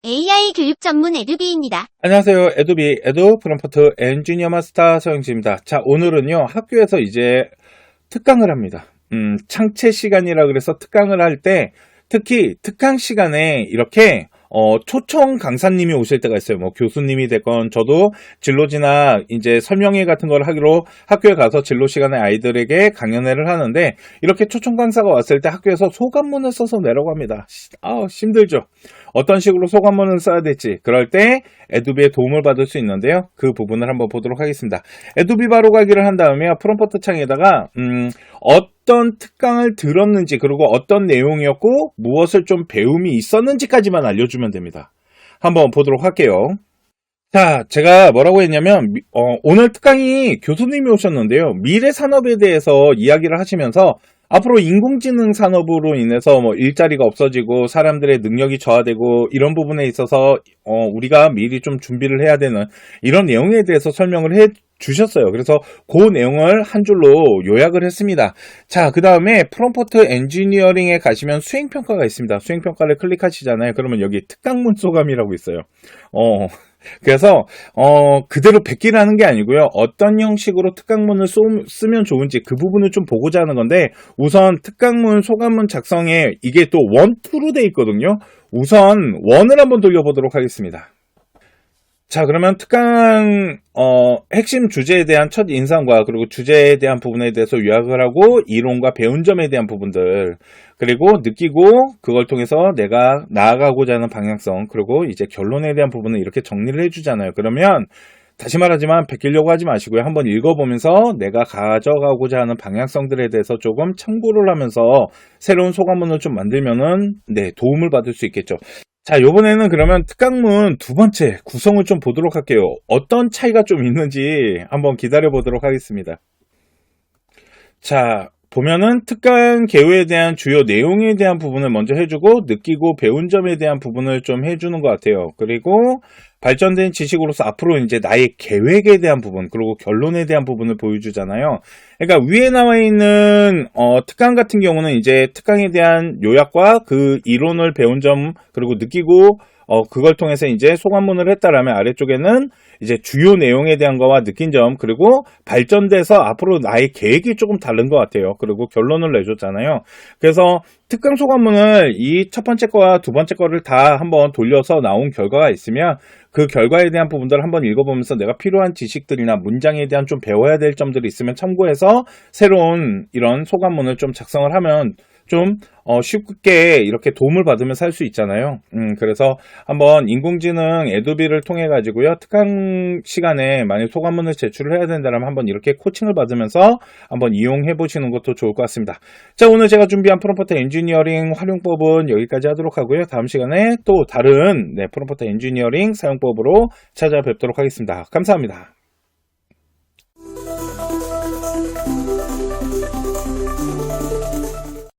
AI 교육 전문 에듀비입니다. 안녕하세요. 에도비 에도 프롬프트 엔지니어 마스터 서영지입니다. 자, 오늘은요, 학교에서 이제 특강을 합니다. 창체 시간이라 그래서 특강을 할 때, 특히 특강 시간에 이렇게 초청 강사님이 오실 때가 있어요. 뭐 교수님이 됐건, 저도 진로지나 이제 설명회 같은 걸 하기로 학교에 가서 진로 시간에 아이들에게 강연회를 하는데, 이렇게 초청 강사가 왔을 때 학교에서 소감문을 써서 내라고 합니다. 힘들죠. 어떤 식으로 소감문을 써야 될지, 그럴 때 에두비의 도움을 받을 수 있는데요. 그 부분을 한번 보도록 하겠습니다. 에두비 바로 가기를 한 다음에 프롬프트 창에다가 어떤 특강을 들었는지, 그리고 어떤 내용이었고 무엇을 좀 배움이 있었는지까지만 알려주면 됩니다. 한번 보도록 할게요. 자, 제가 뭐라고 했냐면 오늘 특강이 교수님이 오셨는데요. 미래 산업에 대해서 이야기를 하시면서 앞으로 인공지능 산업으로 인해서 뭐 일자리가 없어지고 사람들의 능력이 저하되고 이런 부분에 있어서 우리가 미리 좀 준비를 해야 되는 이런 내용에 대해서 설명을 해 주셨어요. 그래서 그 내용을 한 줄로 요약을 했습니다. 자, 그 다음에 프롬프트 엔지니어링에 가시면 수행평가가 있습니다. 수행평가를 클릭하시잖아요. 그러면 여기 특강문 소감이라고 있어요. 그래서 그대로 베끼라는 게 아니고요. 어떤 형식으로 특강문을 쓰면 좋은지 그 부분을 좀 보고자 하는 건데, 우선 특강문 소감문 작성에 이게 또 1, 2로 돼 있거든요. 우선 1을 한번 돌려보도록 하겠습니다. 자, 그러면 특강 핵심 주제에 대한 첫 인상과 그리고 주제에 대한 부분에 대해서 요약을 하고, 이론과 배운 점에 대한 부분들, 그리고 느끼고 그걸 통해서 내가 나아가고자 하는 방향성, 그리고 이제 결론에 대한 부분을 이렇게 정리를 해주잖아요. 그러면 다시 말하지만 베끼려고 하지 마시고요. 한번 읽어보면서 내가 가져가고자 하는 방향성들에 대해서 조금 참고를 하면서 새로운 소감문을 좀 만들면은 도움을 받을 수 있겠죠. 자, 요번에는 그러면 특강문 두 번째 구성을 좀 보도록 할게요. 어떤 차이가 좀 있는지 한번 기다려 보도록 하겠습니다. 자, 보면은 특강 개요에 대한 주요 내용에 대한 부분을 먼저 해주고, 느끼고 배운 점에 대한 부분을 좀 해주는 것 같아요. 그리고 발전된 지식으로서 앞으로 이제 나의 계획에 대한 부분, 그리고 결론에 대한 부분을 보여주잖아요. 그러니까 위에 나와 있는 특강 같은 경우는 이제 특강에 대한 요약과 그 이론을 배운 점, 그리고 느끼고 그걸 통해서 이제 소감문을 했다라면, 아래쪽에는 이제 주요 내용에 대한 거와 느낀 점, 그리고 발전돼서 앞으로 나의 계획이 조금 다른 것 같아요. 그리고 결론을 내줬잖아요. 그래서 특강 소감문을 이 첫 번째 거와 두 번째 거를 다 한번 돌려서 나온 결과가 있으면 그 결과에 대한 부분들을 한번 읽어보면서 내가 필요한 지식들이나 문장에 대한 좀 배워야 될 점들이 있으면 참고해서 새로운 이런 소감문을 좀 작성을 하면 좀 쉽게 이렇게 도움을 받으면서 할 수 있잖아요. 그래서 한번 인공지능 에도비를 통해 가지고요, 특강 시간에 만약 소감문을 제출을 해야 된다면 한번 이렇게 코칭을 받으면서 한번 이용해 보시는 것도 좋을 것 같습니다. 자, 오늘 제가 준비한 프롬프트 엔지니어링 활용법은 여기까지 하도록 하고요. 다음 시간에 또 다른 프롬프트 엔지니어링 사용법으로 찾아뵙도록 하겠습니다. 감사합니다.